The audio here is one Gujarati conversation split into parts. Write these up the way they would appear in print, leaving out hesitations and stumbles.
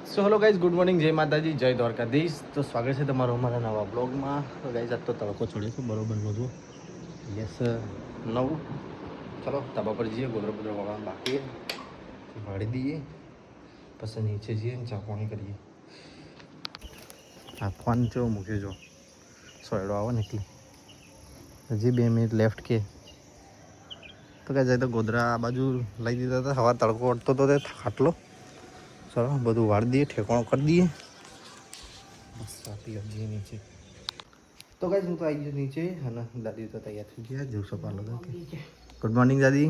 So hello guys, good morning, જય માતાજી, જય દ્વારકાધીશ. તો સ્વાગત છે તમારું અમારા નવા બ્લોગમાં. તો ગાઈઝ આજ તો તડકો ચડ્યો છે બરોબર બધું. યસ 9. ચલો ધાબા પર જઈએ, ગોદરા બોદરા વાળવા બાકી વાળી દઈએ, પછી નીચે જઈએ ને ચા પાણી કરીએ. આ ફોન જો મૂક્યો જો સોયડો આવો ને એટલી હજી 2 મિનિટ લેફ્ટ કે તો કાંઈ જાય તો ગોદરા આ બાજુ લઈ દીધા હતા. હવા તડકો અડતો હતો તે ખાટલો. ચલો બધું વાળી દઈએ, ઠેકાણો કરી દઈએ. બસ આપી જઈએ નીચે. તો ગાઈસ હું તો આવી ગયો નીચે અને દાદી તો તૈયાર થઈ ગયા. જવસો પાર્લર. ગુડ મોર્નિંગ દાદી.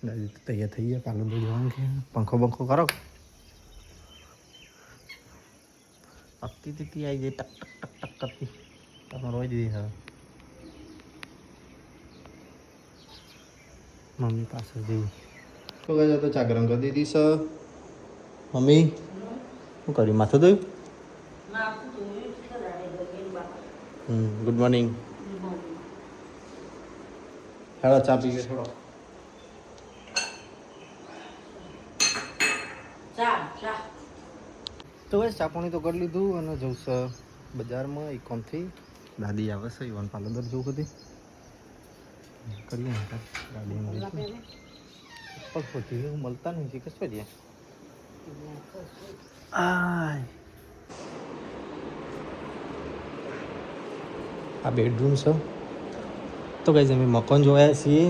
દાદી તો તૈયાર થઈ ગયા, પાર્લર જવાનું છે. પંખો બંખો કરો. પકતી તીતી આવી જાય, ટક ટક ટક ટક કરતી. તમે રોઈ દીધી હવે મમ્મી પાસે જઈ. તો ગાઈસ તો ચા ગરમ કરી દીધી સર. મમ્મી શું કર્યું? માથું ધોયું? Good morning. હેડો ચા પીવે થોડો. તો બસ ચા પાણી તો કરી લીધું અને જવું છે બજારમાં ઇકોમથી. દાદી આવે છે, ઈવન પાર્લર જવું હતી કરીએ ને ગાડી મળી ઉપર પહોંચી મળતા નહીં કશું રહ્યા. આ બેડરૂમ છે. તો કઈ અમે મકાન જોયા છીએ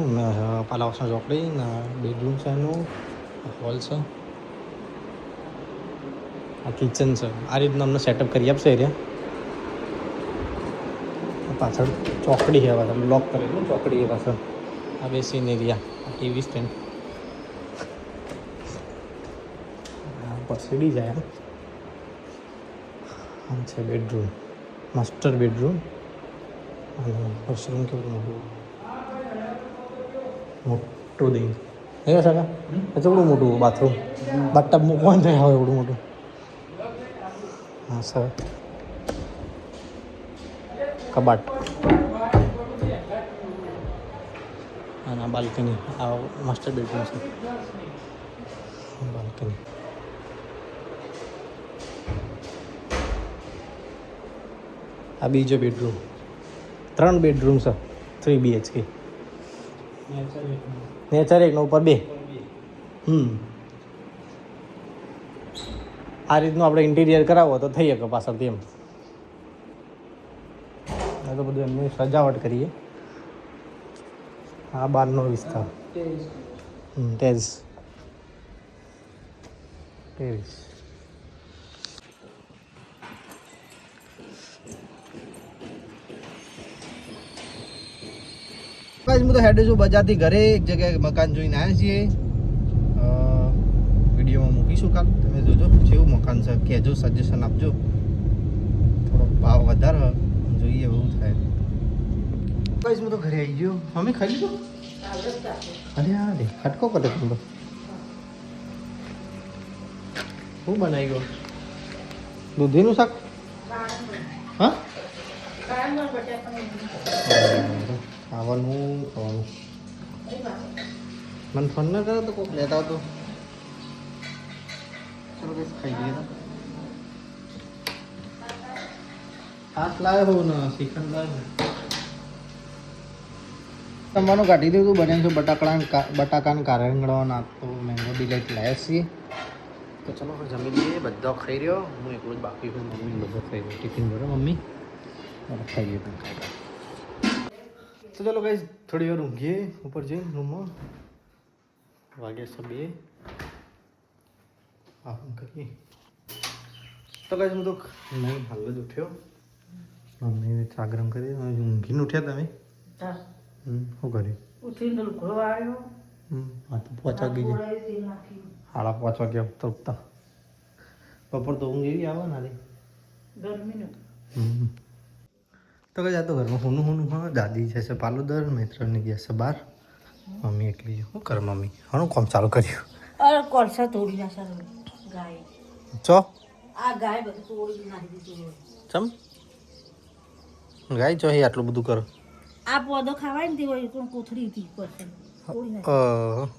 પાલાવાસના ચોકડી. બેડરૂમ છે એનું, હોલ છે, આ કિચન છે. આ રીતનું અમને સેટઅપ કરી આપશે એરિયા. પાછળ ચોકડી છે, પાછળ લોક કરેલું ચોકડી છે પાછળ. આ બેસીન એરિયા, આ ટીવી સ્ટેન્ડ સીડી જાય. આમ છે બેડરૂમ, માસ્ટર બેડરૂમ. અને વોશરૂમ કેવું મોટું દઈ હે સાકા. એવડું મોટું બાથરૂમ, બાથટબ મૂકવાનું થાય હવે એવડું મોટું. હા સર, કબાટ અને બાલ્કની. આ માસ્ટર બેડરૂમ છે, બાલ્કની. આ બીજો બેડરૂમ. 3 બેડરૂમ છે, 3 BHK. નેચર 1 ઉપર 2. આ રીતનું આપણે ઇન્ટિરિયર કરાવો તો થઈ શકે પાછળથી એમ. આ તો બધું એમની સજાવટ કરીએ. આ બહારનો વિસ્તાર, ટેરેસ. હું તો હેડે છું બજારથી ઘરે. એક જગ્યાએ મકાન જોઈને આવ્યા છીએ. વિડીયોમાં મૂકીશું કાલ, તમે જોજો જેવું મકાન છે. કહેજો, સજેશન આપજો. થોડો ભાવ વધારે જોઈએ એવું થાય. ગાઈસ હું તો ઘરે આવી ગયો. મમ્મી ખાઈ લીધું? અરે હા રે, ખટકો કરે તું. શું બનાવી ગયો? દૂધીનું શાક? હા, ખાવાનું ખાવાનું. મને ફોન ના કરો તો કોઈક લેતા હતો. ચલો કઈ ખાઈ ગઈ. હાથ લાવ્યો હોઉં ને શ્રીખંડ લાવ્યો. જમવાનું કાઢી દીધું. બને છે બટાકાનું કારેંગળો નાખતો મેંગો ડિલાઇટ લાવ્યા છીએ. તો ચલો જમી લઈએ. બધા ખાઈ રહ્યો, હું એકલું જ બાકી છું. મમ્મી બધો ખાઈ રહ્યો. ટિફિન ભરો મમ્મી, ખાઈ ગયો પણ ખાઈ. તો ચાલો ગાઈસ થોડી વાર ઊંઘીએ ઉપર જઈને રૂમમાં. વાગ્યા છે 2. હા કરીએ. તો ગાઈસ હું તો નહીં હાલ જ ઉઠ્યો. મમ્મીને ચા ગરમ કરી ઊંઘીને ઉઠ્યા તમે? શું કર્યું? ઉઠીને લુગડો આવ્યો. હા તો 5 વાગી જાય. 5:30 વાગ્યા તો ઉઠતા. બપોર તો ઊંઘ એવી આવે ને ગરમી. તો કઈ જાતો ઘરમાં હુનું હા. દાદી જશે પાલોદર, મિત્રની ગયા છે બહાર. મમ્મી એકલી શું કરે? મમ્મી હણું કામ ચાલુ કર્યું? અરે કોલસા તોડી નાખે ગાય. ચો આ ગાય બધું તોડી નાખી દીધું. ચમ ગાય ચો આટલું બધું કરો? આ પોદો ખાવાય ને તે હોય કોથળી હતી પરસે તોડી નાખી.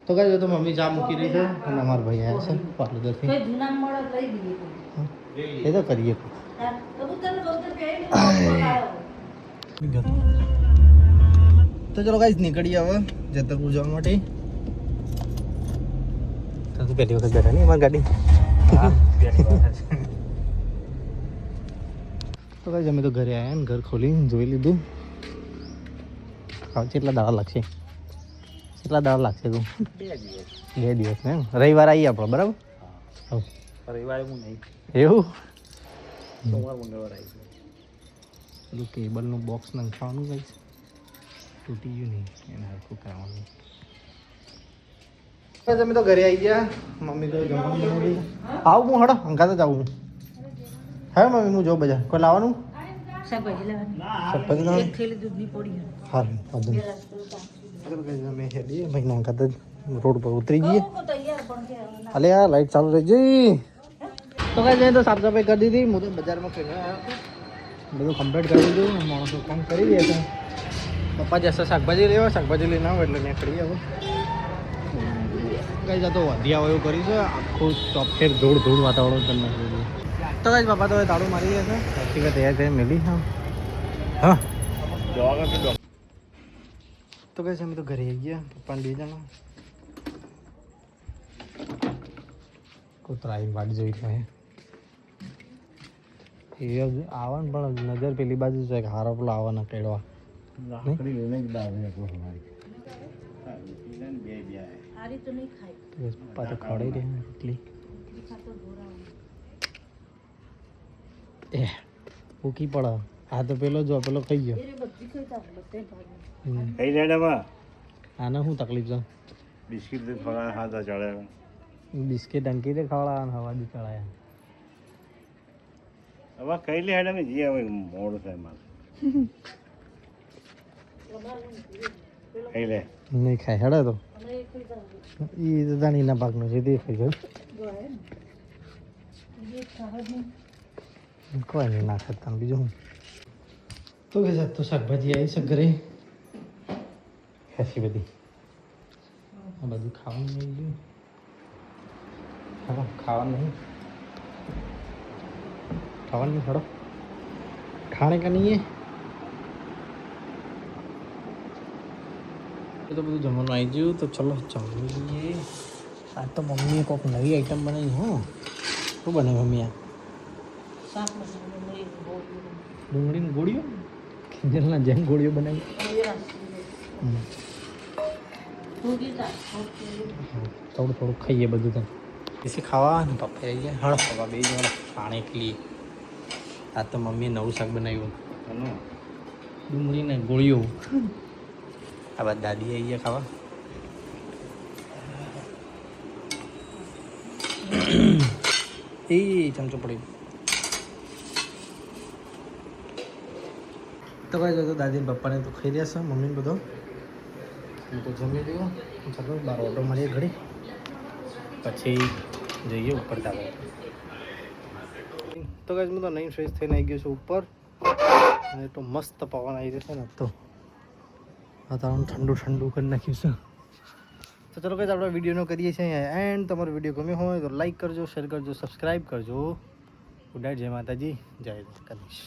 તો કઈ તો મમ્મી ચા મૂકી રહી છે અને અમારા ભાઈ આવ્યા છે પાર્લરથી. કોઈ જૂના મળે લઈ દઈએ એ તો કરીએ. તો ચલો ગાઈસ નીકળીએ હવે જતરપુર જવા માટે. તો તું પહેલી વખત બેઠા નહીં અમારી ગાડી. તો ગાઈસ અમે તો ઘરે આવ્યા ને ઘર ખોલીને જોઈ લીધું. હવે કેટલા દાડા લાગશે? કેટલા દાડા લાગશે તું? 2 દિવસ ને રવિવાર આવીએ આપણે બરાબર. રવિવારે હું નહીં, એવું સોમવાર મંગળવાર આવી. પેલું કેબલનું બોક્સ નાખવાનું કઈ તૂટી ગયું નહીં એને હરખું કરવાનું. અમે તો ઘરે આવી ગયા. મમ્મી તો જમવાનું આવું હું હડો હંગા તો જાઉં હા મમ્મી હું જોઉં બજાર કોઈ લાવવાનું શાકભાજી લેવાની શાકભાજી લાવવાનું એક થેલી દૂધની પડી હા અમે હેડીએ ભાઈ ના કરતા રોડ પર ઉતરી જઈએ. તૈયાર પણ છે અલે આ લાઈટ ચાલુ રહી જઈ તો કઈ જાય તો સાફ સફાઈ કરી દીધી. હું તો બજારમાં ફેરવા આવ્યો બધું કમ્પ્લીટ કરી દીધું. માણસો કામ કરી દે છે. પપ્પા જશે શાકભાજી લેવા શાકભાજી લઈને આવો એટલે ત્યાં કરી આવો. કઈ જતો વધ્યા હોય એવું કરી છે આખું ચોફેર ધૂળ ધૂળ વાતાવરણ કરી નાખ્યું. તો કઈ પપ્પા તો હવે તાળું મારી ગયા છે. સાચી તૈયાર થઈ મેલી હા હા તો કઈ અમે તો ઘરે આવી ગયા. પપ્પાને 2 જણા કૂતરાની વાટ જોઈ છે એ આવવાનું પણ નજર પેલી બાજુ છે કે હારો પેલો આવવાના કેળવા આરી તો નહીં ખાય પપ્પા તો ખવડાવી રહ્યા એટલી ખાતો ઢોરાવ એ ભૂકી પડે. આ તો પેલો જો પેલો ખાઈ ગયો. એ બધી ખાઈ બધે ભાગ કઈ લેડામાં આને શું તકલીફ છે? બિસ્કિટ થોડા હાથા ચડે. બિસ્કિટ અંકીતે ખવડાવવાના હવા દી ચડાયા. હવે કઈ લેડામાં જે હવે મોડું થાય મારે કઈ લે નહીં ખાય હેડે તો અમે એક ખાઈ એ જાવ તો દાણીના ભાગનો છે તે ખાઈ ગયો. ગોય એ ખાવા નહીં કોઈ નહીં ના ખાતા બીજું હું તો કે તો શાકભાજી આવી છે ઘરે ખાસી બધી. આ બધું ખાવાનું નહીં ગયું હા ખાવાનું નહીં ખાવાનું નહીં થોડો ખાણે का नहीं है તો બધું જમવાનું આવી ગયું. તો ચલો જમી લઈએ. આજ તો મમ્મીએ કોઈક નવી આઈટમ બનાવી હો. શું બને મમ્મી આ શાક મસાલો નહીં બહુ ડુંગળીની ગોળીઓ ખીંજલના જેમ ગોળીઓ બનાવી. થોડું થોડું ખાઈએ બધું તો પછી ખાવા ને પપ્પા આવી ગયા. હળ પપ્પા 2 જણા ખાણે એકલી. આ તો મમ્મીએ નવું શાક બનાવ્યું ડુંગળીને ગોળીઓ. આ બાદ દાદી આવી ગયા ખાવા. એ ચમચો પડી તો કઈ તો દાદી ને પપ્પાને તો ખાઈ રહ્યા છે. મમ્મીને બધો હું તો જમી લઉં. ચાલો બાર ઓટો મારીએ ઘડી પછી જઈએ ઉપર ધાબા. તો કઈ હું તો નહીં ફ્રેશ થઈને આવી ગયો છું ઉપર અને તો મસ્ત પવન આવી રહ્યો છે ને તો વાતાવરણ ઠંડુ ઠંડુ કરી નાખ્યું છે. તો ચલો કઈ આપણે વિડીયોનો કરીએ છીએ એન્ડ. તમારો વિડીયો ગમ્યો હોય તો લાઈક કરજો, શેર કરજો, સબસ્ક્રાઈબ કરજો. ગુડ નાઇટ, જય માતાજી, જય દ્વારકાધીશ.